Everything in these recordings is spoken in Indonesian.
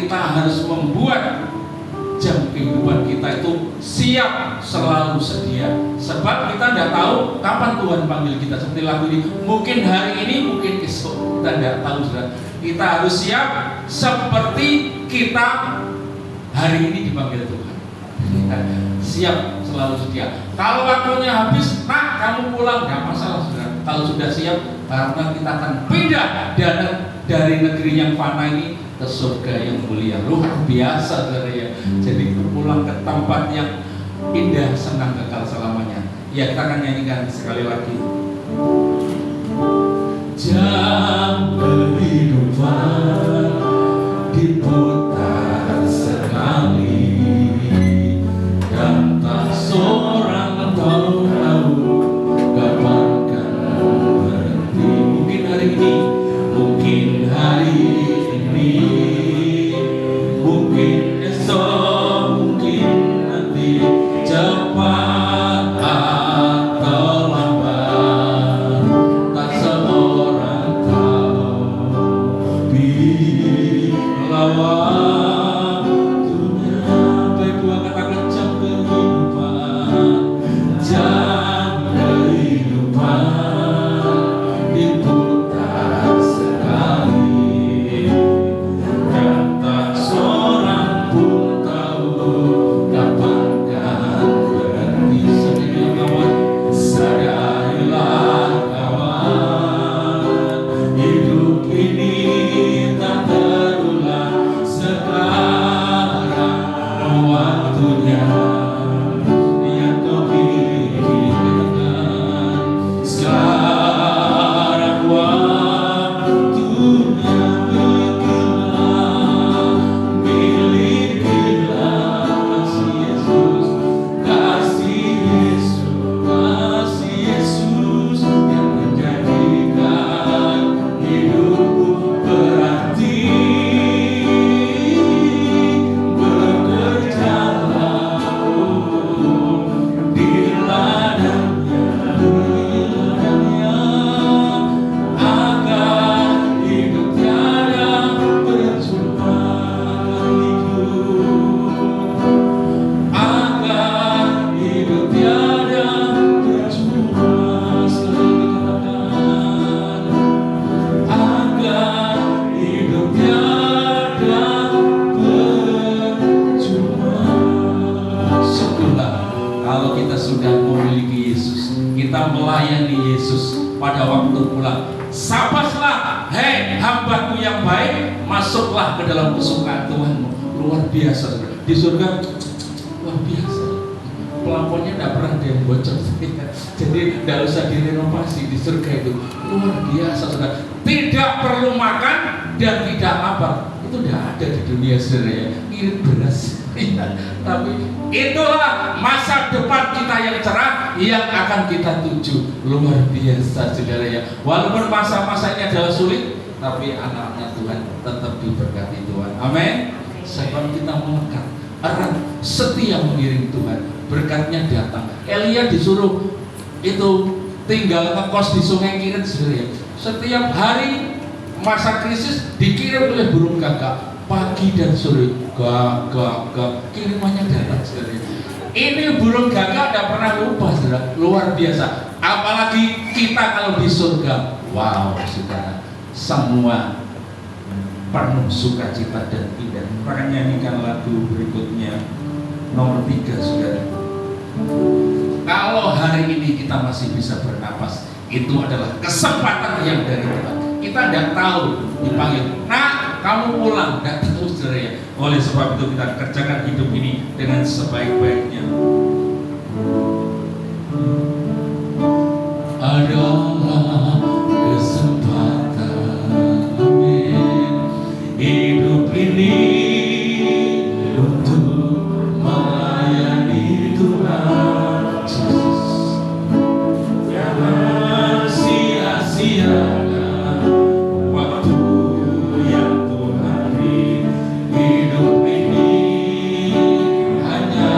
kita harus membuat jam kehidupan kita itu siap, selalu sedia. Sebab kita tidak tahu kapan Tuhan panggil kita. Seperti lagu ini, mungkin hari ini, mungkin esok, kita tidak tahu. Saudara. Kita harus siap seperti kita hari ini dipanggil Tuhan. Kita siap, selalu sedia. Kalau waktunya habis, nah kamu pulang, tidak masalah. Saudara. Kalau sudah siap, karena kita akan pindah dari negeri yang fana ini ke surga yang mulia, luar biasa, saudara ya. Jadi pulang ke tempat yang indah, senang, kekal selamanya. Ya, kita akan nyanyikan sekali lagi. Jam kehidupan diputar sekali, dan tak seorang tahu kapan kan berhenti. Mungkin hari ini, mungkin hari ini, mungkin esok, mungkin nanti, cepat atau lambat, tak seorang tahu. Bila waktunya, baik dua katakan jam kehidupan, jam kehidupan diputar sekali, dan tak seorang pun tahu kapan kan berhenti. Sadarilah kawan, sadarilah kawan, hidup ini tak terulang. Sekarang waktunya yang kau pikirkan. Sekarang waktunya, milikilah kasih Yesus, kasih Yesus yang menjadikan hidupmu berarti. Bekerjalah di ladangnya, agar hidup tiada percuma hidup, agar hidup tiada percuma. Sekali dikatakan, agar hidup tiada percuma. Syukurlah kalau kita sudah memiliki Yesus, kita melayani Yesus pada waktu pulang. Sapaslah, hei hambaku yang baik, masuklah ke dalam kesukaan Tuhanmu. Luar biasa, saudara. Di surga luar biasa. Plafonnya tidak pernah ada yang bocor. Jadi tidak usah direnovasi di surga itu. Luar biasa, saudara. Tidak perlu makan dan tidak lapar. Itu tidak ada di dunia, saudara ya. Ngirit beras. Tapi itulah masa depan kita yang cerah yang akan kita tuju. Luar biasa, saudara ya. Walaupun masa-masa ini adalah sulit, tapi anak-anak Tuhan tetap diberkati Tuhan. Amin. Sebab kita melekat erat, setia mengiring Tuhan, berkatnya datang. Elia disuruh itu tinggal ngekos di Sungai Kirit, saudara ya. Setiap hari masa krisis dikirim oleh burung gagak, pagi dan sore, gagak, kirimannya datang, saudara. Ini burung gagak tidak pernah lupa, saudara. Luar biasa. Apalagi kita kalau di surga, wow, saudara, semua penuh sukacita dan indah. Maka nyanyikan lagu berikutnya, nomor 3, saudara. Kalau hari ini kita masih bisa bernapas, itu adalah kesempatan yang dari Tuhan. Kita tidak tahu dipanggil, nah kamu pulang, tidak tahu, saudara ya. Oleh sebab itu kita kerjakan hidup ini dengan sebaik-baiknya. Adalah kesempatan, amin, hidup ini untuk melayani Tuhan. Jangan sia-siakan waktu yang Tuhan beri. Hidup ini hanya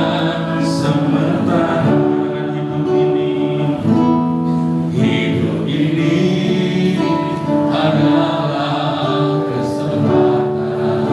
sementara. Hidup ini adalah kesempatan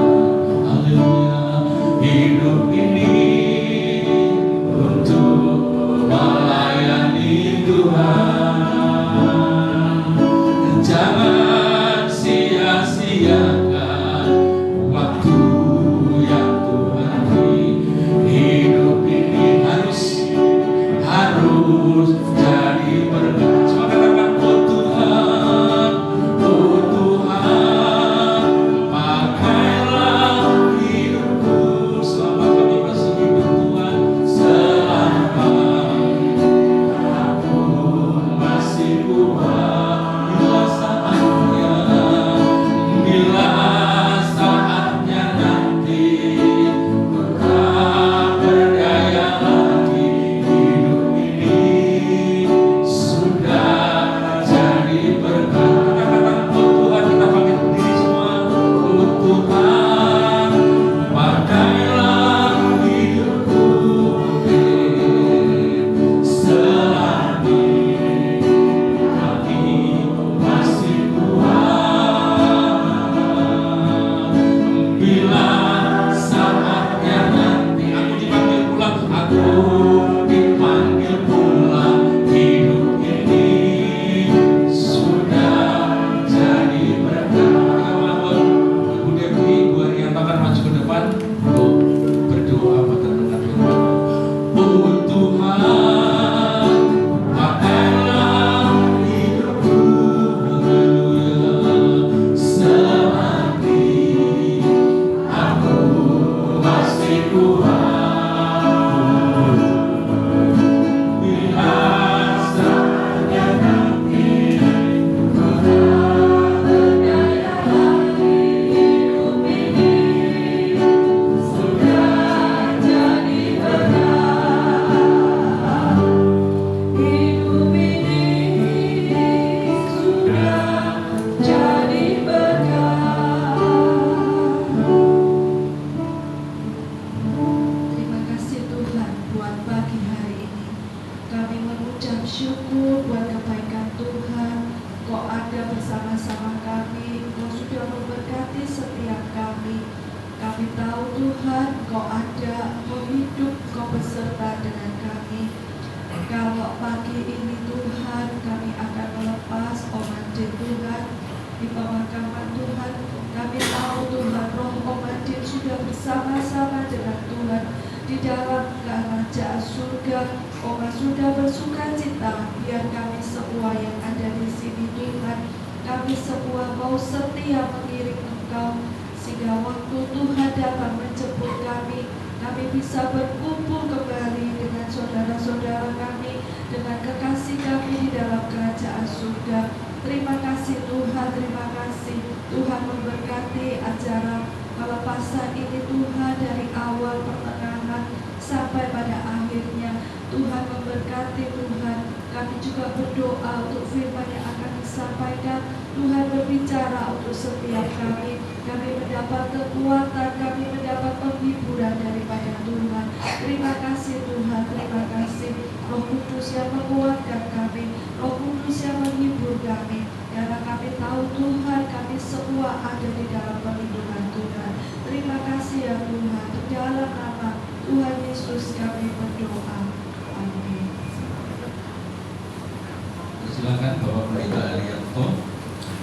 Silakan Bapak Pendeta Arianto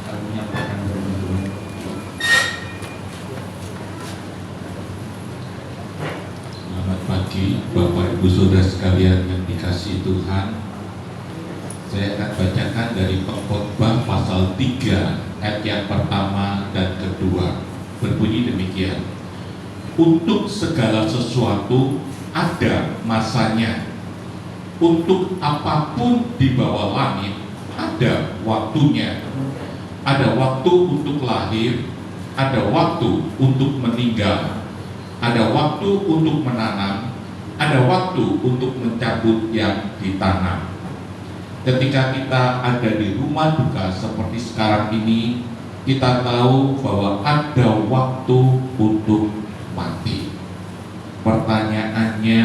akan menyampaikan berdoa. Selamat pagi Bapak Ibu Saudara sekalian yang dikasihi Tuhan. Saya akan bacakan dari Pengkhotbah pasal 3 ayat yang pertama dan kedua. Berbunyi demikian. Untuk segala sesuatu ada masanya. Untuk apapun di bawah langit ada waktunya. Ada waktu untuk lahir, ada waktu untuk meninggal, ada waktu untuk menanam, ada waktu untuk mencabut yang ditanam. Ketika kita ada di rumah duka seperti sekarang ini, kita tahu bahwa ada waktu untuk mati. Pertanyaannya,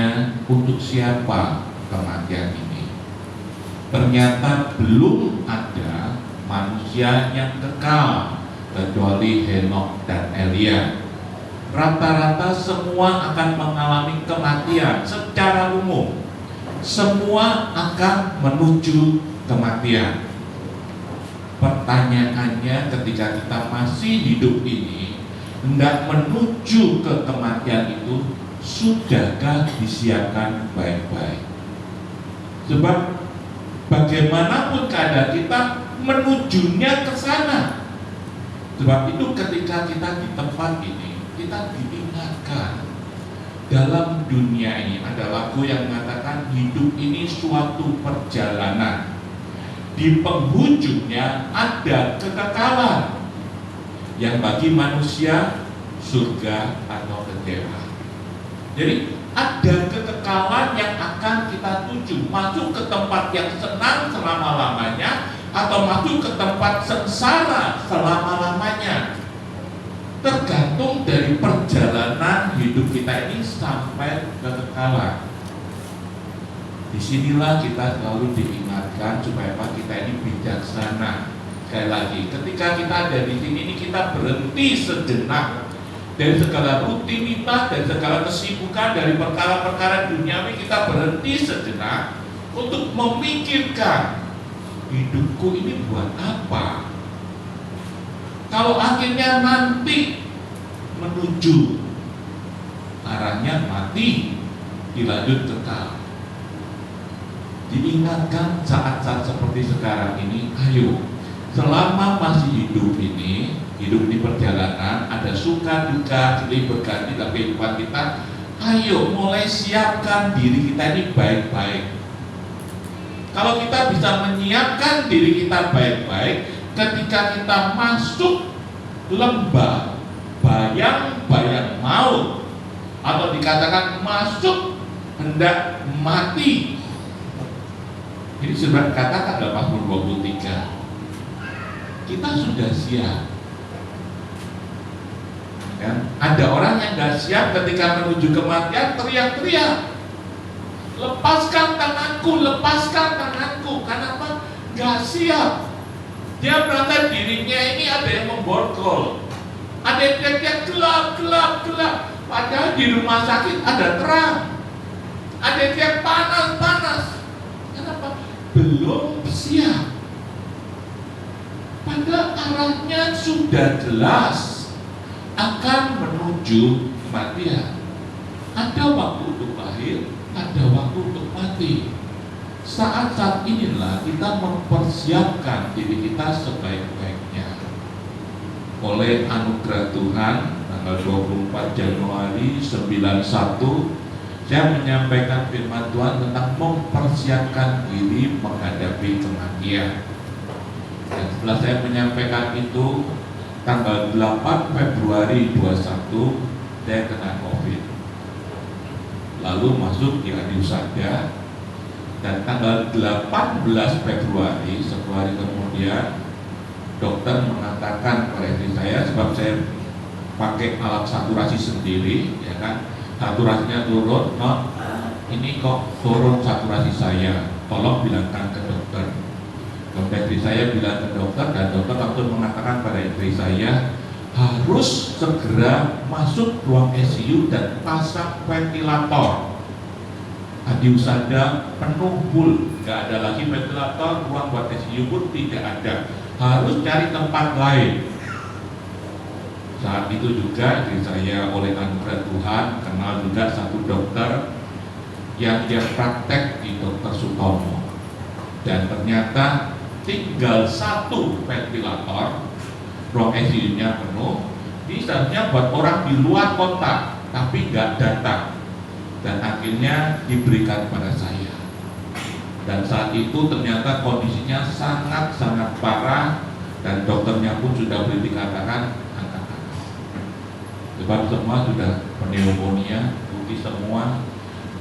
untuk siapa kematian ini? Ternyata belum ada manusia yang kekal kecuali Henokh dan Elia. Rata-rata semua akan mengalami kematian secara umum. Semua akan menuju kematian. Pertanyaannya, ketika kita masih hidup ini hendak menuju ke kematian itu, sudahkah disiapkan baik-baik? Sebab bagaimanapun keadaan kita menujunya ke sana. Sebab itu ketika kita di tempat ini, kita diingatkan dalam dunia ini. Ada lagu yang mengatakan hidup ini suatu perjalanan. Di penghujungnya ada kekekalan yang bagi manusia surga atau kecewa. Jadi ada kekekalan yang akan kita tuju, masuk ke tempat yang senang selama-lamanya atau masuk ke tempat sengsara selama-lamanya. Tergantung dari perjalanan hidup kita ini sampai kekekalan. Disinilah kita selalu diingatkan supaya kita ini bijaksana. Sekali lagi, ketika kita ada di sini ini kita berhenti sejenak dari segala rutinitas, dari segala kesibukan, dari perkara-perkara duniawi. Kita berhenti sejenak untuk memikirkan hidupku ini buat apa. Kalau akhirnya nanti menuju arahnya mati, dilanjut kekal. Diingatkan saat-saat seperti sekarang ini, ayo selama masih hidup ini, hidup di perjalanan, ada suka duka silih berganti dalam kehidupan kita. Ayo mulai siapkan diri kita ini baik-baik. Kalau kita bisa menyiapkan diri kita baik-baik, ketika kita masuk lembah bayang-bayang maut, atau dikatakan masuk hendak mati, ini sudah dikatakan dalam Mazmur 23, kita sudah siap. Ya, ada orang yang gak siap ketika menuju kematian, teriak-teriak, lepaskan tanganku, lepaskan tanganku. Kenapa? Gak siap. Dia merasa dirinya ini ada yang memborgol, ada yang teriak gelap, gelap, gelap. Padahal di rumah sakit ada terang. Ada yang teriak panas, panas. Kenapa? Belum siap. Padahal arahnya sudah jelas akan menuju kematian. Ada waktu untuk lahir, ada waktu untuk mati. Saat-saat inilah kita mempersiapkan diri kita sebaik-baiknya. Oleh anugerah Tuhan, tanggal 24 Januari 91, saya menyampaikan firman Tuhan tentang mempersiapkan diri menghadapi kematian. Dan setelah saya menyampaikan itu, tanggal 8 Februari 21, saya kena COVID. Lalu masuk di Adiusada, dan tanggal 18 Februari, 1 hari kemudian, dokter mengatakan pada istri saya, sebab saya pakai alat saturasi sendiri, ya kan, saturasinya turun, no, ini kok turun saturasi saya, tolong bilangkan ke dokter. Kemudian istri saya bilang ke dokter, dan dokter langsung mengatakan pada istri saya, harus segera masuk ruang ICU dan pasang ventilator. Adiusada penuh full, nggak ada lagi ventilator, ruang buat ICU pun tidak ada, harus cari tempat lain. Saat itu juga istri saya oleh anugerah Tuhan kenal juga satu dokter yang dia praktek di Dr. Sutomo, dan ternyata tinggal satu ventilator, ruang ICU-nya penuh. Ini seharusnya buat orang di luar kota, tapi nggak datang, dan akhirnya diberikan pada saya. Dan saat itu ternyata kondisinya sangat-sangat parah, dan dokternya pun sudah boleh dikatakan angkat tangan, sebab semua sudah pneumonia, putih semua,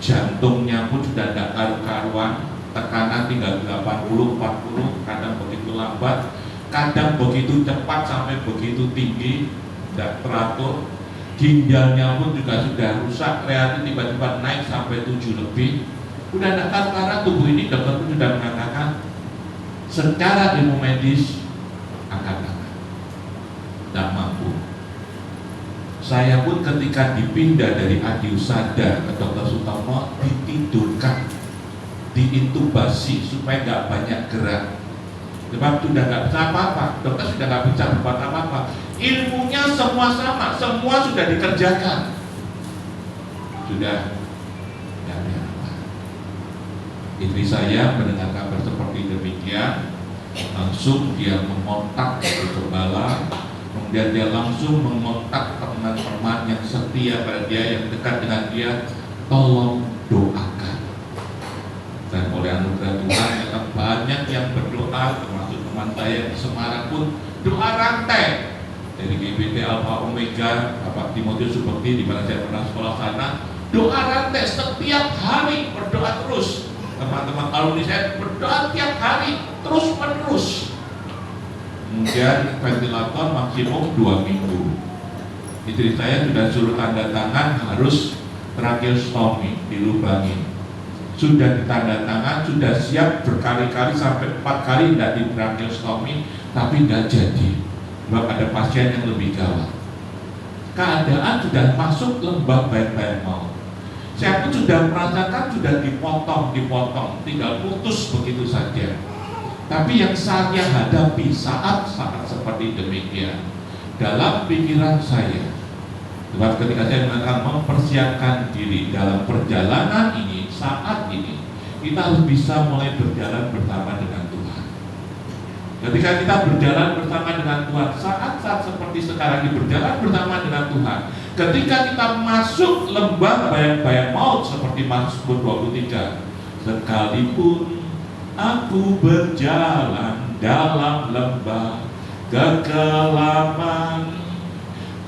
jantungnya pun sudah tidak karu-karuan, tekanan tinggal 80, 40, kadang begitu lambat, kadang begitu cepat sampai begitu tinggi, tidak teratur. Ginjalnya pun juga sudah rusak, kreatin tiba-tiba naik sampai 7 lebih. Udah tidak tahu, karena tubuh ini dokter pun sudah mengatakan secara ilmu medis angkat tangan, tidak mampu. Saya pun ketika dipindah dari Adiusada ke Dr. Sutomo ditidurkan, diintubasi supaya nggak banyak gerak. Sebab sudah nggak bisa apa-apa, dokter sudah nggak bisa berbuat apa-apa. Ilmunya semua sama, semua sudah dikerjakan, sudah nggak ada apa. Istri saya mendengar kabar seperti demikian, langsung dia mengontak ke gembala, kemudian dia langsung mengontak teman-teman yang setia pada dia, yang dekat dengan dia, tolong doakan. Dan oleh anugerah Tuhan, banyak yang berdoa, termasuk teman saya di Semarang pun doa rantai dari GBT Alpha Omega, Bapak Timotius Subekti, di mana saya pernah sekolah sana. Doa rantai setiap hari, berdoa terus. Teman-teman alumni saya berdoa tiap hari, terus menerus. Kemudian ventilator maksimum 2 minggu. Istri saya sudah suruh tanda tangan harus tracheostomy, dilubangin. Sudah ditanda tangan, sudah siap berkali-kali sampai 4 kali tidak di tracheostomy, tapi tidak jadi. Sebab ada pasien yang lebih gawat. Keadaan sudah masuk lembah bayang-bayang maut. Saya pun sudah merasakan sudah dipotong, tinggal putus begitu saja. Tapi yang saya hadapi saat-saat seperti demikian dalam pikiran saya, sebab ketika saya mengatakan mempersiapkan diri dalam perjalanan ini, saat ini kita harus bisa mulai berjalan bersama dengan Tuhan. Ketika kita berjalan bersama dengan Tuhan, saat-saat seperti sekarang ini berjalan bersama dengan Tuhan, Ketika kita masuk lembah bayang-bayang maut seperti Mazmur 23, sekalipun aku berjalan dalam lembah kekelaman,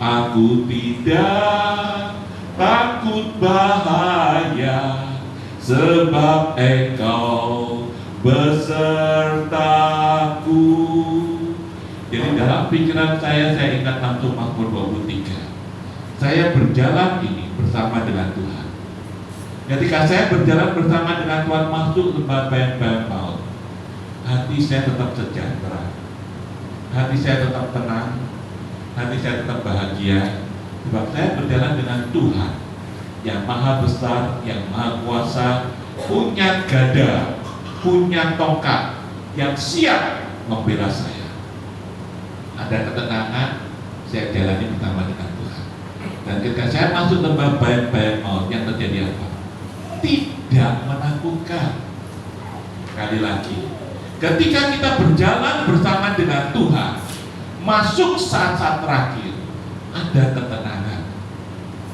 aku tidak takut bahaya, sebab Engkau besertaku. Jadi dalam pikiran saya ingat langsung Mazmur 23. Saya berjalan ini bersama dengan Tuhan. Ketika saya berjalan bersama dengan Tuhan masuk lembah bayang-bayang maut, hati saya tetap sejahtera, hati saya tetap tenang, hati saya tetap bahagia, sebab saya berjalan dengan Tuhan yang maha besar, yang maha kuasa, punya gada, punya tongkat, yang siap membela saya. Ada ketenangan, saya jalani bersama dengan Tuhan. Dan ketika saya masuk lembah bayang-bayang maut, yang terjadi apa? Tidak menakutkan. Sekali lagi, ketika kita berjalan bersama dengan Tuhan, masuk saat-saat terakhir, ada ketenangan,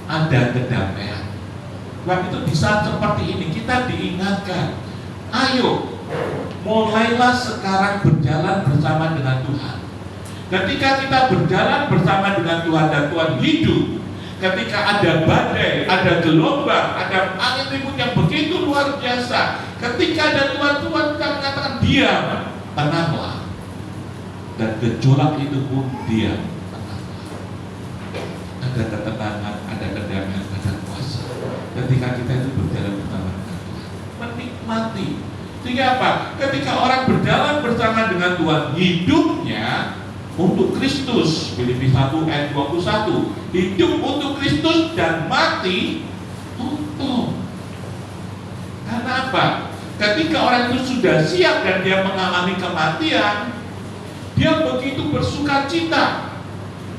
ada kedamaian. Sebab itu di saat seperti ini kita diingatkan, ayo mulailah sekarang berjalan bersama dengan Tuhan. Ketika kita berjalan bersama dengan Tuhan dan Tuhan hidup, ketika ada badai, ada gelombang, ada angin ribut yang begitu luar biasa, ketika ada Tuhan kita mengatakan diam, tenanglah, dan gejolak itu pun diam, tenanglah. Ada ketenangan, ada kedamaian, ada kuasa. Ketika kita itu berjalan bersama dengan Tuhan, menikmati. Sehingga apa? Ketika orang berjalan bersama dengan Tuhan, hidupnya untuk Kristus. Filipi 1 ayat 21. Hidup untuk Kristus dan mati untuk. Karena apa? Ketika orang itu sudah siap dan dia mengalami kematian, dia begitu bersuka cita.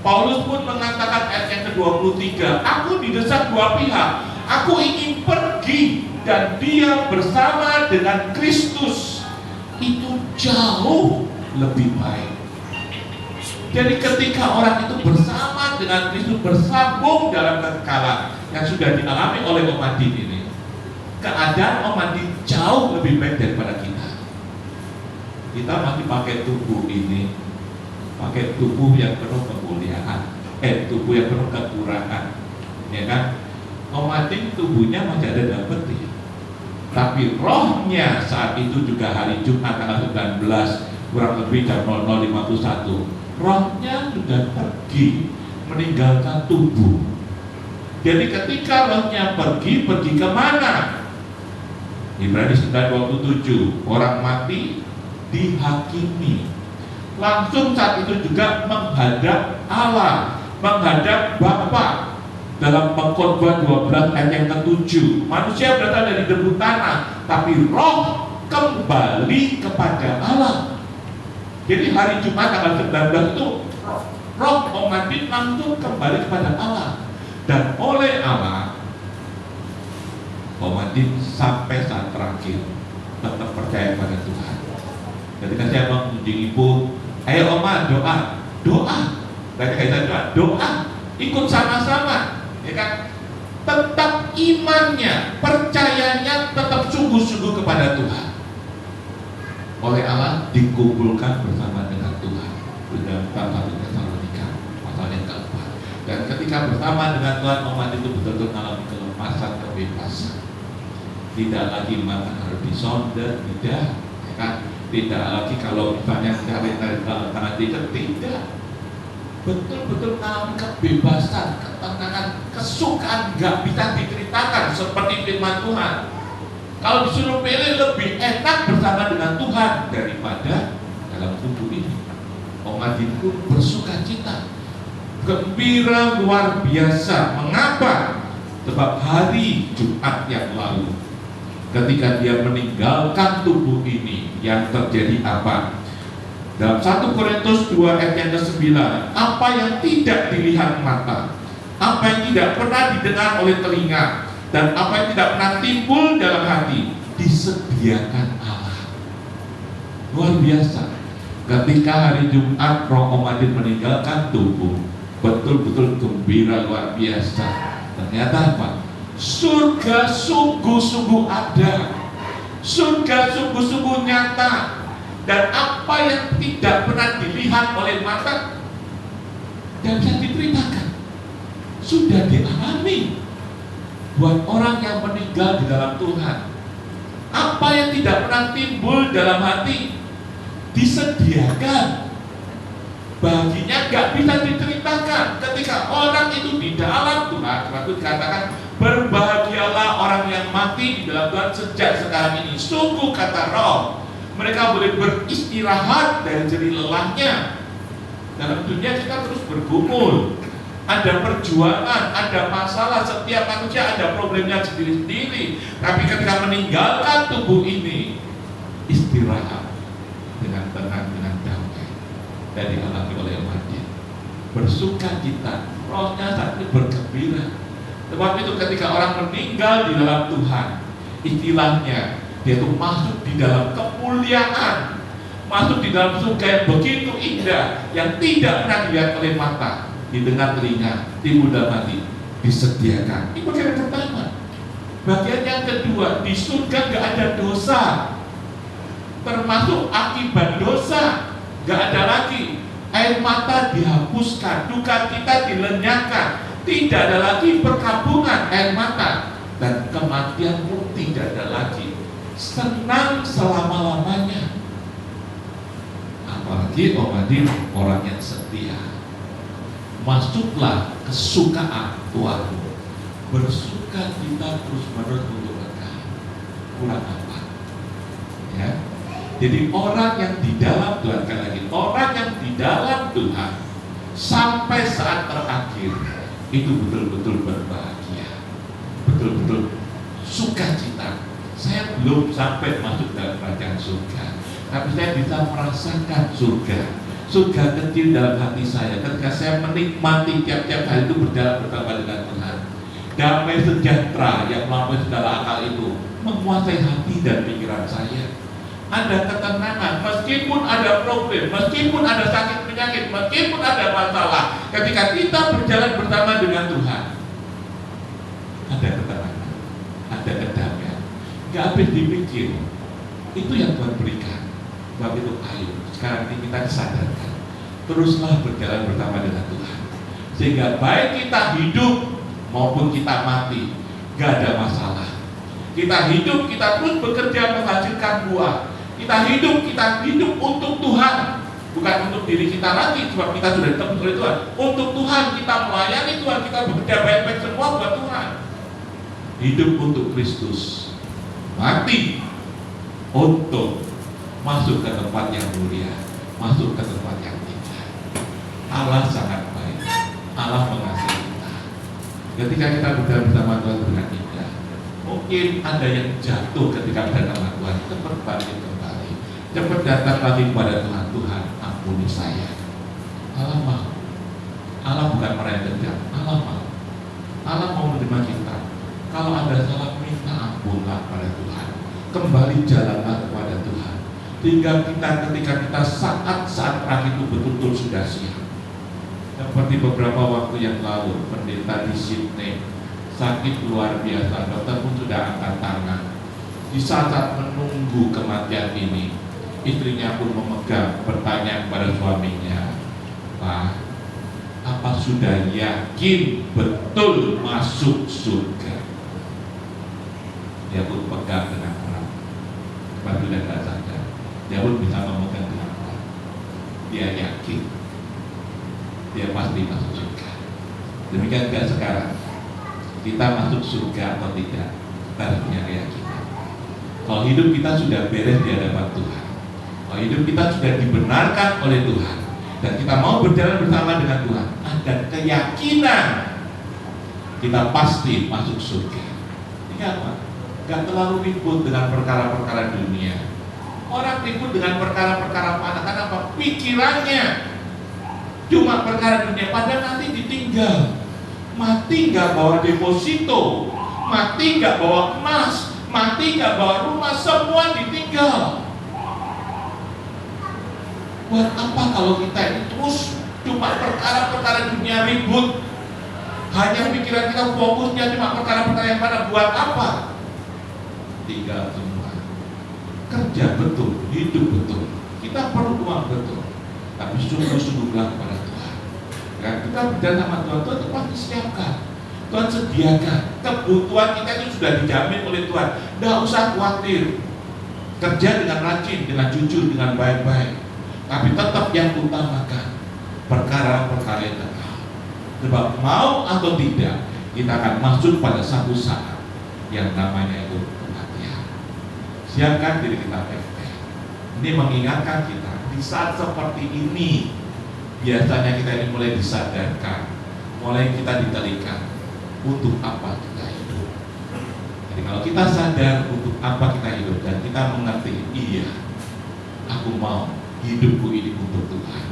Paulus pun mengatakan ayat yang ke-23, aku didesak dua pihak, aku ingin pergi dan dia bersama dengan Kristus. Itu jauh lebih baik. Jadi ketika orang itu bersama dengan Kristus, bersambung dalam kekekalan yang sudah dialami oleh Om Adin ini, keadaan Om Adin jauh lebih baik daripada kita. Kita masih pakai tubuh ini, pakai tubuh yang penuh kemuliaan, tubuh yang penuh kekurangan, ya kan? Om Adin tubuhnya masih ada dapat ya, tapi rohnya saat itu juga hari Jumat tanggal 19 kurang lebih jam 00.51, rohnya sudah pergi meninggalkan tubuh. Jadi ketika rohnya pergi kemana? Ibrani 9:27, orang mati dihakimi. Langsung saat itu juga menghadap Allah, menghadap Bapa. Dalam Pengkhotbah 12 ayat yang ke-7, manusia berasal dari debu tanah, tapi roh kembali kepada Allah. Jadi hari Jumat tanggal 19 itu roh Om Adin langsung kembali kepada Allah. Dan oleh Allah, Om Adin sampai saat terakhir tetap percaya pada Tuhan. Ketika saya mengunjungi ibu, ayo Oma doa. Ketika saya doa, ikut sama-sama, ya kan? Tetap imannya, percayanya tetap sungguh-sungguh kepada Tuhan. Oleh Allah dikumpulkan bersama dengan Tuhan. Dalam 1 Tesalonika pasal yang keempat. Dan ketika bersama dengan Tuhan, Om Adin itu betul-betul mengalami kelepasan, kebebasan. Tidak lagi makan harus disonder, tidak, ya kan? Tidak lagi kalau misalnya tarik-tarik tangan tidak. Betul-betul mengalami kebebasan, ketenangan, kesukaan nggak bisa diceritakan seperti firman Tuhan. Kalau disuruh pilih lebih enak bersama dengan Tuhan daripada dalam tubuh ini. Om Adin pun bersuka cita, gembira luar biasa. Mengapa? Sebab hari Jumat yang lalu, ketika dia meninggalkan tubuh ini, yang terjadi apa? Dalam 1 Korintus 2 ayat yang ke-9, apa yang tidak dilihat mata, apa yang tidak pernah didengar oleh telinga, dan apa yang tidak pernah timbul dalam hati, disediakan Allah. Luar biasa. Ketika hari Jumat roh Om Adin meninggalkan tubuh, betul-betul gembira luar biasa. Ternyata apa? Surga sungguh-sungguh ada, surga sungguh-sungguh nyata, dan apa yang tidak pernah dilihat oleh mata dan bisa diceritakan sudah dialami buat orang yang meninggal di dalam Tuhan. Apa yang tidak pernah timbul dalam hati disediakan baginya, gak bisa diceritakan. Ketika orang itu di dalam Tuhan, waktu dikatakan berbahagialah orang yang mati di dalam Tuhan sejak sekarang ini. Sungguh kata Roh, mereka boleh beristirahat dari jerih lelahnya. Dalam dunia kita terus bergumul, ada perjuangan, ada masalah, setiap manusia ada problemnya sendiri-sendiri. Tapi ketika meninggalkan tubuh ini, istirahat dengan tenang, dengan damai, dan dialami oleh umatnya, bersuka cita, rohnya saat ini bergembira. Sebab itu ketika orang meninggal di dalam Tuhan, istilahnya dia itu masuk di dalam kemuliaan, masuk di dalam surga yang begitu indah, yang tidak pernah dilihat oleh mata, didengar telinga, timbul dalam hati, disediakan. Ini bagian yang pertama. Bagian yang kedua, di surga gak ada dosa, termasuk akibat dosa gak ada lagi. Air mata dihapuskan, duka kita dilenyapkan, tidak ada lagi perkampungan air mata, dan kematian pun tidak ada lagi. Senang selama-lamanya. Apalagi orang yang setia. Masuklah kesukaan Tuhanmu, bersuka cita terus-menerus untuk Engkau. Kurang apa? Ya. Jadi orang yang di dalam Tuhan, sekali lagi, orang yang di dalam Tuhan sampai saat terakhir itu betul-betul berbahagia, betul-betul sukacita. Saya belum sampai masuk dalam kerajaan surga, tapi saya bisa merasakan surga. Surga kecil dalam hati saya ketika saya menikmati tiap-tiap hari itu berjalan bersama dengan Tuhan. Damai sejahtera yang melampaui segala akal itu menguasai hati dan pikiran saya. Ada ketenangan, meskipun ada problem, meskipun ada sakit penyakit, meskipun ada masalah, ketika kita berjalan bersama dengan Tuhan, ada ketenangan, ada kedamaian, gak habis dipikir. Itu yang Tuhan berikan. Sebab itu ayo, sekarang ini kita disadarkan, teruslah berjalan bersama dengan Tuhan, sehingga baik kita hidup maupun kita mati, gak ada masalah. Kita hidup, kita terus bekerja menghasilkan buah. Kita hidup untuk Tuhan, bukan untuk diri kita lagi, sebab kita sudah ditebus oleh Tuhan. Untuk Tuhan, kita melayani Tuhan, kita bekerja baik-baik semua buat Tuhan. Hidup untuk Kristus, mati untuk masuk ke tempat yang mulia, masuk ke tempat yang indah. Allah sangat baik, Allah mengasihi kita. Ketika kita berjalan bersama Tuhan dengan indah, mungkin ada yang jatuh ketika bersama Tuhan, cepat bangkit kembali, cepat datang lagi kepada Tuhan. Tuhan, ampuni saya. Allah mau. Allah bukan orang yang kejam. Allah mau. Allah mau menerima kita. Kalau ada salah, minta ampunlah pada Tuhan. Kembali jalanlah kepada Tuhan. Hingga kita ketika kita saat-saat terakhir itu betul-betul sudah siap. Seperti beberapa waktu yang lalu, pendeta di Sydney sakit luar biasa, dokter pun sudah angkat tangan. Di saat menunggu kematian ini, istrinya pun memegang, bertanya kepada suaminya, Pak, apa sudah yakin betul masuk surga? Dia pun pegang dengan erat, sebab sudah tidak sadar. Dia pun bisa memegang dengan erat. Dia yakin, dia pasti masuk surga. Demikian juga sekarang, kita masuk surga atau tidak, kita harus punya keyakinan. Kalau hidup kita sudah beres di hadapan Tuhan, kalau hidup kita sudah dibenarkan oleh Tuhan, dan kita mau berjalan bersama dengan Tuhan, ada keyakinan kita pasti masuk surga. Ini apa? Gak terlalu ribut dengan perkara-perkara dunia. Orang ribut dengan perkara-perkara mana? Karena apa? Pikirannya cuma perkara dunia, padahal nanti ditinggal. Mati gak bawa deposito, mati gak bawa emas, mati gak bawa rumah, semua ditinggal. Buat apa kalau kita ini terus cuma perkara-perkara dunia ribut. Hanya pikiran kita fokusnya cuma perkara-perkara yang mana, buat apa? Tinggal semua kerja betul, hidup betul, kita perlu uang betul, tapi sungguh-sungguhlah kepada Tuhan. Dan kita berdoa sama Tuhan, Tuhan itu pasti siapkan, Tuhan sediakan. Kebutuhan kita itu sudah dijamin oleh Tuhan. Tidak usah khawatir. Kerja dengan rajin, dengan jujur, dengan baik-baik, tapi tetap yang utamakan perkara-perkara yang kekal. Sebab mau atau tidak, kita akan masuk pada satu saat yang namanya itu kematian. Siapkan diri kita baik-baik. Ini mengingatkan kita di saat seperti ini, biasanya kita ini mulai disadarkan, mulai kita ditelikan untuk apa kita hidup. Jadi kalau kita sadar untuk apa kita hidup dan kita mengerti, iya, aku mau hidupku ini untuk Tuhan.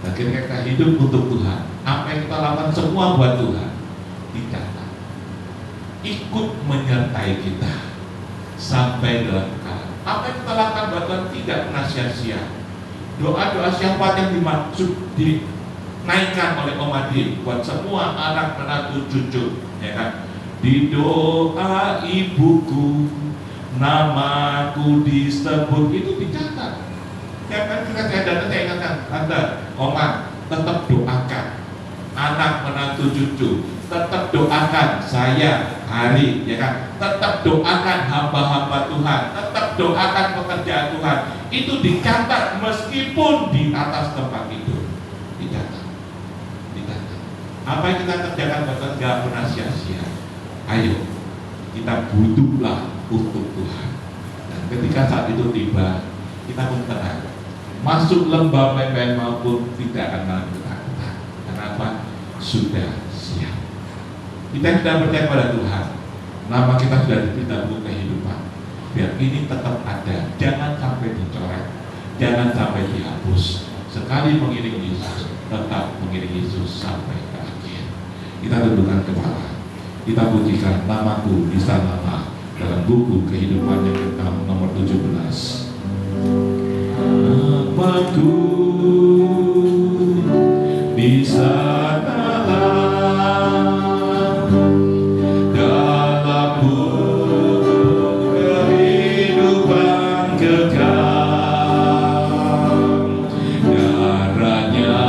Dan ketika kita hidup untuk Tuhan, apa yang kita lakukan semua buat Tuhan, dicatat, ikut menyertai kita sampai dalam kekal. Apa yang kita lakukan buat Tuhan tidak pernah sia-sia. Doa-doa syafaat yang dimaksud dinaikkan oleh Om Adi buat semua anak menantu cucu, ya kan? Di doa ibuku, namaku disebut, itu dicatat. Ya kan, kita saya ingatkan, Tante, Oma, tetap doakan anak menantu cucu, tetap doakan saya Hari, ya kan, tetap doakan hamba-hamba Tuhan, tetap doakan pekerjaan Tuhan. Itu dicatat meskipun di atas tempat tidur, dicatat. Apa yang kita kerjakan bahkan gak pernah sia-sia. Ayo, kita butuhlah untuk Tuhan. Dan ketika saat itu tiba, kita pun tenang. Masuk lembah PPN maupun tidak akan mengalami ketakutan. Kenapa? Sudah siap. Kita sudah percaya pada Tuhan. Nama kita sudah diberikan untuk kehidupan. Biar ini tetap ada. Jangan sampai dicoret. Jangan sampai dihapus. Sekali mengiring Yesus, tetap mengiring Yesus sampai ke akhir. Kita tundukkan kepala. Kita pujikan namaku di sana dalam buku kehidupan yang kekal nomor 17. Namaku di sanalah dalam buku kehidupan kekal. Darahnya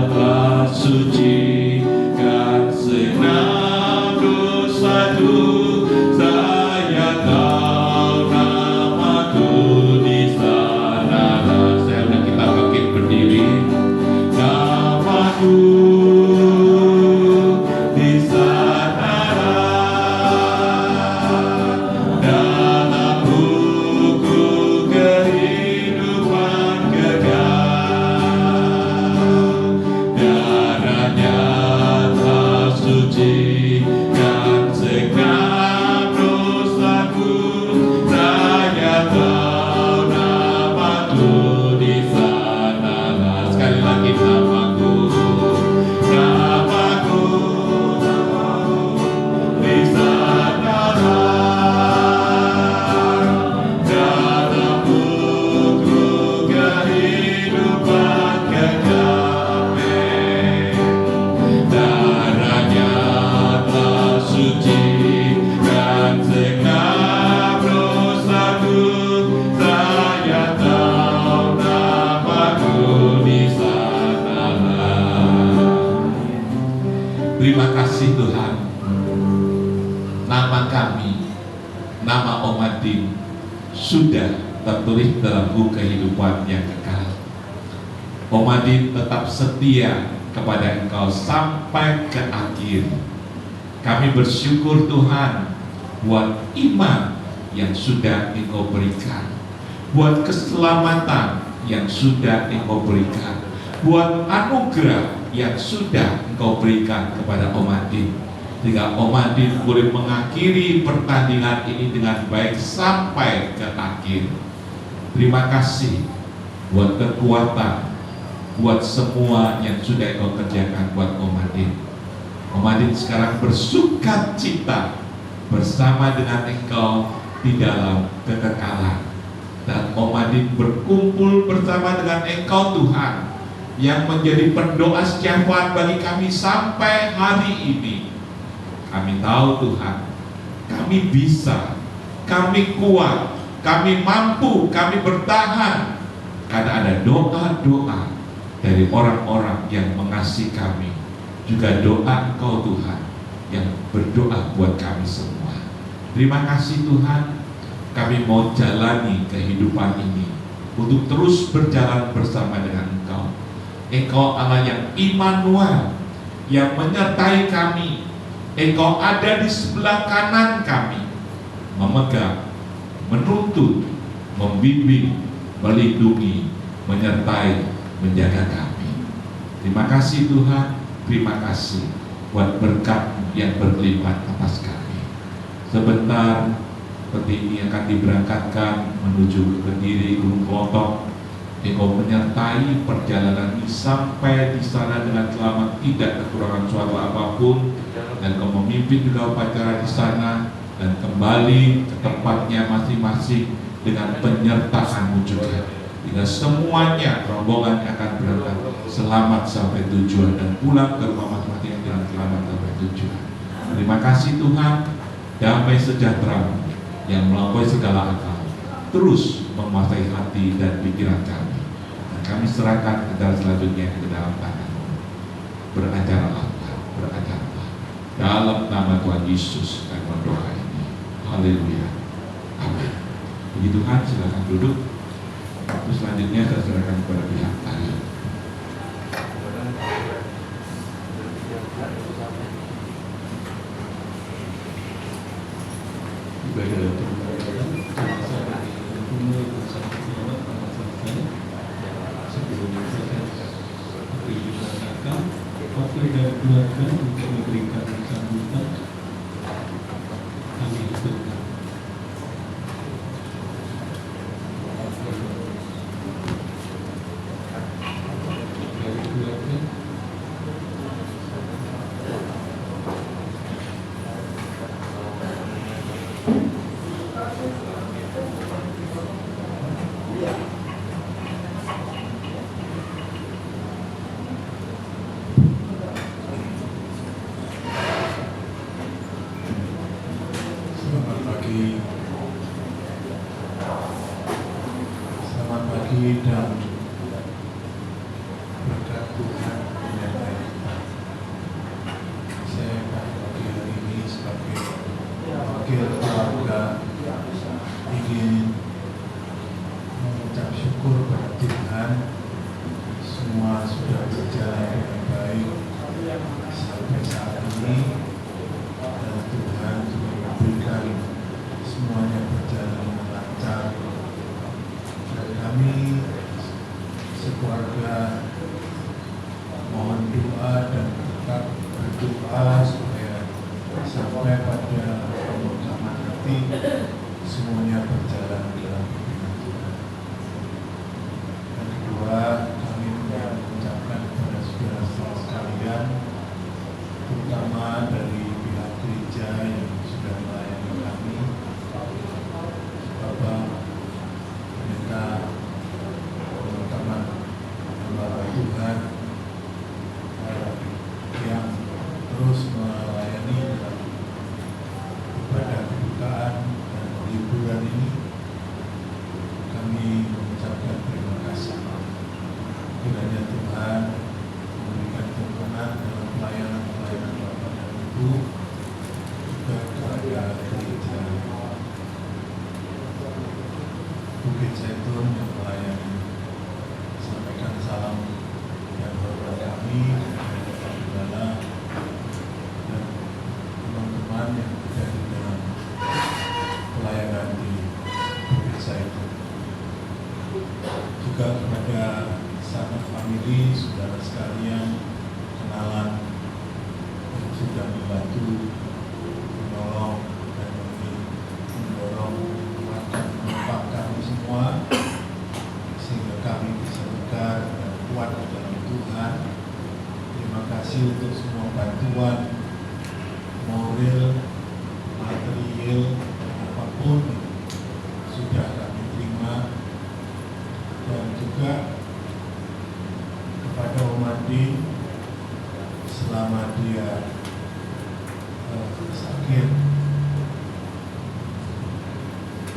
telah sucikan segenap dosaku. Saya tahu namaku di sana. Kita bangkit berdiri. Namaku di sana dalam buku kehidupan kekal. Darahnya telah sucikan segenap dosaku. Saya tahu namaku di sana. Sekali lagi, namaku di sana dalam buku kehidupan kekal. Darahnya telah sucikan segenap dosaku. Saya tahu namaku di sana. Terima kasih Tuhan. Nama kami, nama Om Adin sudah tertulis dalam buku kehidupan yang kekal. Om Adin tetap setia kepada Engkau sampai ke akhir. Kami bersyukur Tuhan buat iman yang sudah Engkau berikan, buat keselamatan yang sudah Engkau berikan, buat anugerah yang sudah Engkau berikan kepada Om Adin, sehingga Om Adin boleh mengakhiri pertandingan ini dengan baik sampai ke akhir. Terima kasih buat kekuatan, buat semua yang sudah Engkau kerjakan buat Om Adin. Om Adin sekarang bersuka cita bersama dengan Engkau di dalam kekekalan. Dan Om Adin berkumpul bersama dengan Engkau Tuhan yang menjadi pendoa setiap bagi kami sampai hari ini. Kami tahu Tuhan, kami bisa, kami kuat, kami mampu, kami bertahan karena ada doa-doa dari orang-orang yang mengasihi kami, juga doa Engkau Tuhan yang berdoa buat kami semua. Terima kasih Tuhan, kami mau jalani kehidupan ini untuk terus berjalan bersama dengan Engkau. Engkau Allah yang Immanuel, yang menyertai kami. Engkau ada di sebelah kanan kami, memegang, menuntun, membimbing, melindungi, menyertai, menjaga kami. Terima kasih Tuhan, terima kasih buat berkat yang berlimpah atas kami. Sebentar peti ini akan diberangkatkan menuju ke Kediri, Gunung Klotok. Engkau menyertai perjalanan ini sampai di sana dengan selamat, tidak kekurangan suatu apapun, dan Engkau memimpin juga upacara di sana dan kembali ke tempatnya masing-masing dengan penyertaan-Mu juga. Hingga semuanya rombongan akan berangkat selamat sampai tujuan dan pulang ke rumah masing-masing dengan selamat sampai tujuan. Terima kasih Tuhan, damai sejahtera yang melampaui segala akal terus menguasai hati dan pikiran kami. Dan kami serahkan acara selanjutnya ke dalam tangan-Mu. Berajarlah, berajarlah. Dalam nama Tuhan Yesus kami berdoa ini. Haleluya. Amin. Puji Tuhan, silakan duduk. Waktu selanjutnya saya serahkan kepada pihak tarian. Wakil dan keluarga untuk memberikan sambutan. Kami ikutkan. Dari keluarga. Selamat pagi dan berkat Tuhan menyertai kita. Saya pagi hari ini sebagai wakil keluarga ingin mengucap syukur pada Tuhan, semua sudah berjalan dengan baik sampai saat ini, dan Tuhan juga memberikan semuanya berjalan dengan lancar. Dan kami sekeluarga mohon doa dan tetap berdoa supaya sampai pada pembukaan hati semuanya berjalan dalam bimbingan Tuhan. Dan kedua, kami mengucapkan kepada saudara-saudara sekalian, terutama dari pihak gereja yang sudah melayani kami, Bapak Pendeta, teman-teman hamba Tuhan yang terus melayani dalam ibadah kedukaan dan hiburan ini. Kami mengucapkan terima kasih. Kiranya Tuhan memberikan tuntunan dalam pelayanan-pelayanan Bapak dan Ibu, juga kepada gereja Bukit Zaitun yang melayani. Sampaikan salam dan hormat kami kepada Pak Gembala dan teman-teman yang ada di dalam pelayanan di Bukit Zaitun. Juga kepada sahabat famili, saudara sekalian, kenalan yang sudah membantu, menolong dan mendorong, menguatkan, menopang kami semua sehingga kami bisa tegar dan kuat dalam Tuhan. Terima kasih untuk semua bantuan moral, material, apapun sudah kami terima, dan juga kepada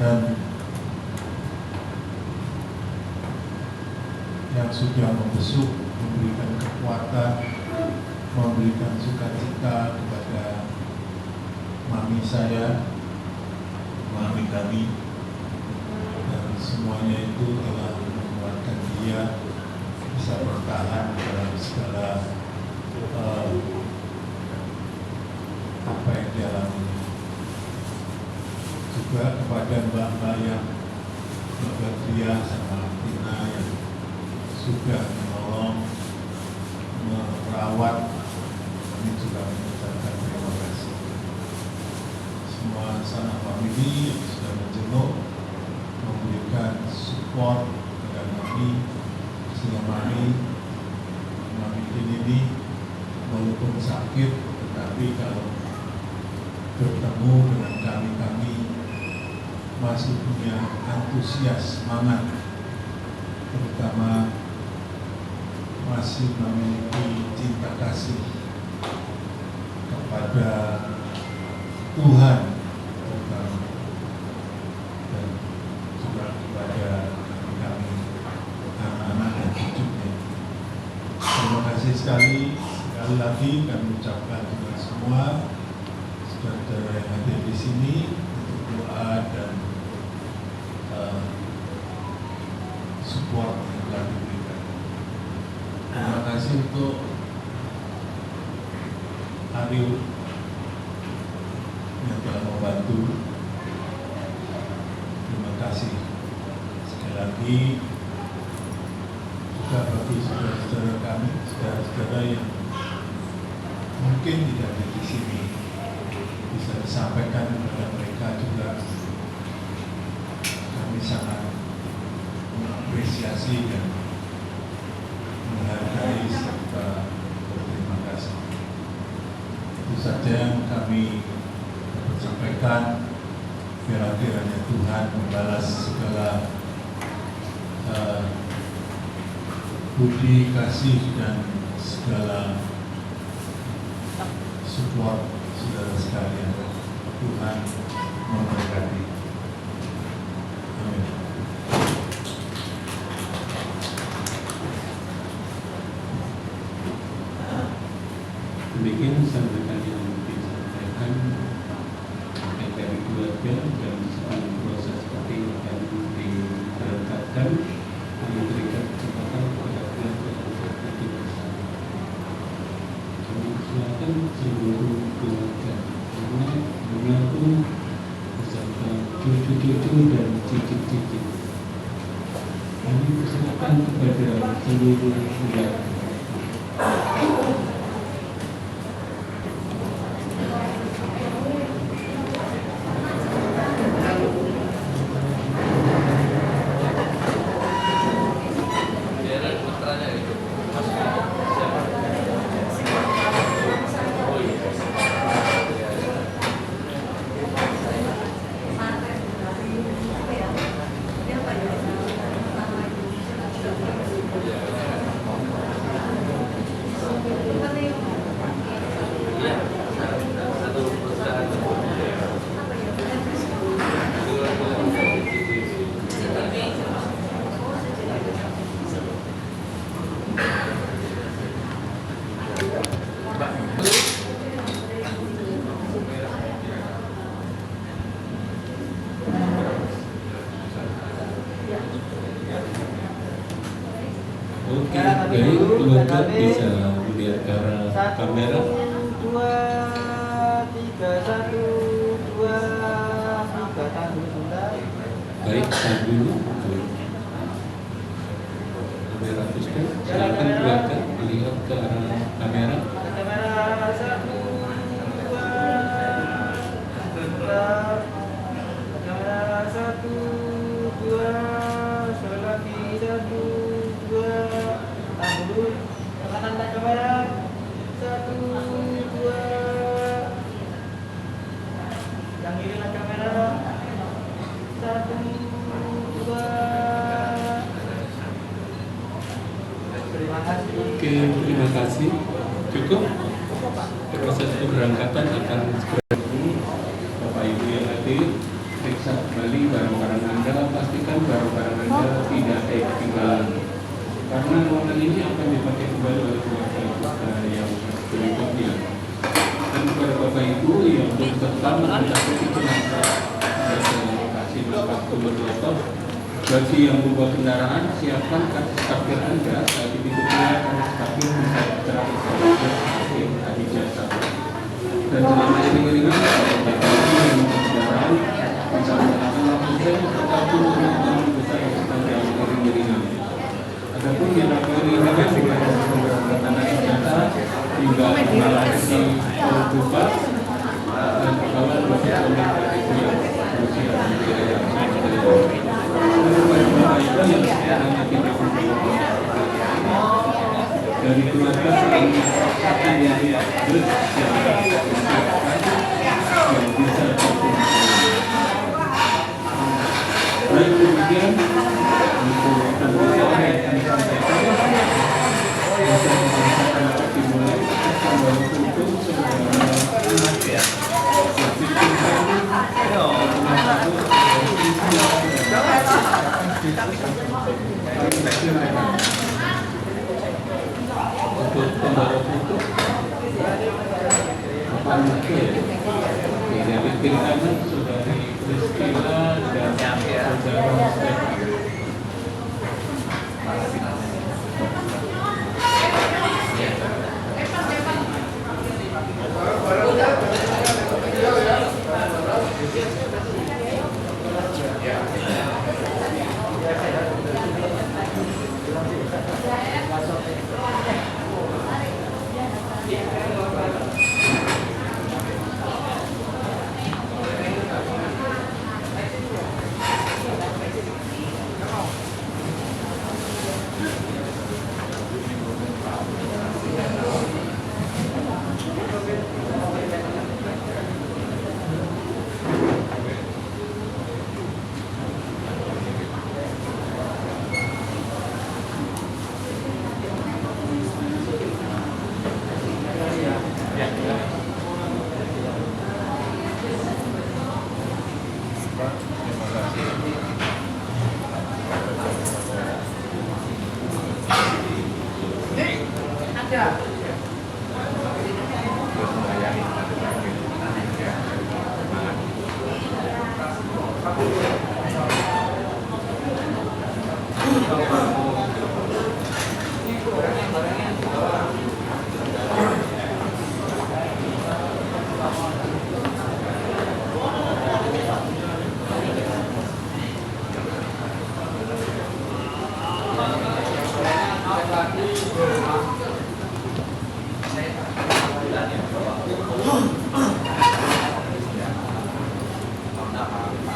dan yang sudah membesuk, memberikan kekuatan, memberikan sukacita kepada mami saya, mami kami, dan semuanya itu telah menguatkan dia bisa bertahan dalam segala apa yang dialami. Juga kepada mbak-mbak yang Mbak Badria sama Tina yang sudah menolong, merawat, kami juga mengucapkan terima kasih. Semua sanak famili yang sudah menjenguk, memberikan support kepada kami, sehingga mami ini walaupun sakit, tetapi kalau bertemu dengan kami masih punya antusias, semangat, terutama masih memiliki cinta kasih kepada Tuhan terutama, dan juga kepada kami anak-anak dan cucunya. Terima kasih sekali lagi kami ucapkan kepada semua saudara yang hadir di sini untuk doa dan support yang telah diberikan. Terima kasih untuk Ariel yang telah membantu. Terima kasih sekali lagi juga bagi saudara-saudara kami, saudara-saudara yang mungkin tidak ada di sini, bisa disampaikan kepada mereka juga. Kami sangat mengapresiasi dan menghargai serta berterima kasih. Itu saja yang kami dapat sampaikan. Biar kiranya Tuhan membalas segala budi kasih dan segala support saudara sekalian. Tuhan memberkati. Amin. Demikian sambutan yang disampaikan dari keluarga dan sebelum proses seperti akan diberangkatkan, diberikan kesempatan kepada keluarga untuk hadir bersama. Kami silakan seluruh keluarga, mengaku beserta cucu-cucu dan cicit-cicit. Kami persilakan kepada seluruh keluarga. Oke, baik, keluarga bisa melihat ke arah kamera. 1, 2, 3, 1, 2, 3, tahan dulu sebentar. Baik, tahan dulu. Kamera Puspa, silakan keluarga melihat ke arah kamera. Kamera 1, 2, sebentar. Kamera 1, 2, sekali lagi 1, 2, tahan dulu. Tekanan tak kamera 1, 2. Yang kiri nak kamera 1, 2. Terima kasih. Oke, terima kasih. Cukup. Proses keberangkatan akan segera dulu. Bapak Ibu yang hadir, periksa kembali barang Bagi yang membawa kendaraan, siapkan kartu parkir Anda saat di pintu keluar kartu parkir bisa parkir tadi jasa. Dan selama iring-iringan, bagi yang membawa kendaraan bisa menggunakan lampu sen ataupun menggunakan buka yang sedang dalam iring-iringan. Adapun yang dalam iring-iringan dengan pemberangkatan naik jasa hingga mengalami buka dan kawan masih komit dari yang berusia dan biaya dari keluarga yang bisa baik demikian untuk pembicaraan yang kami sampaikan bisa disampaikan dimulai tanggal 20 sebelum untuk pembawa foto apa mungkin dari kiri kanan saudari Priscilla dan saudara Stefan.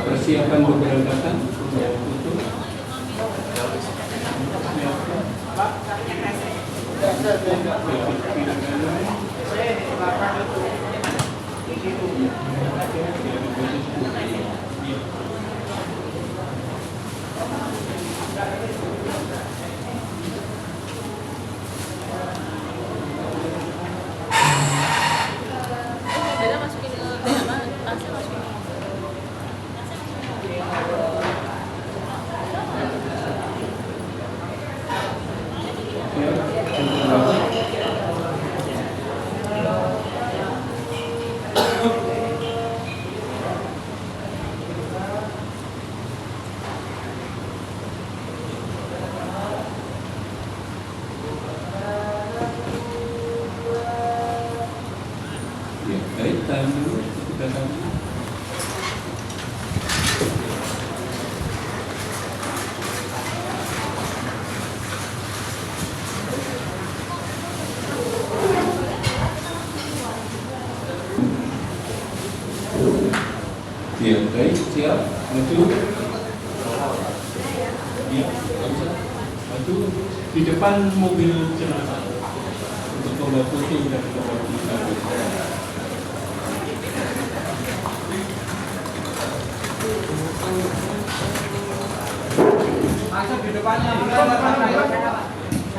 Persiapan keberangkatan untuk ya, baik, siap, maju. Ya, maju di depan mobil jenazah untuk pembawa foto dan pembawa kita. Masuk di depannya,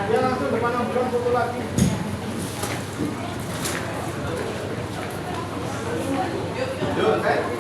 dia langsung depan ambulan foto lagi. Yuk, okay.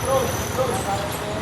Terus.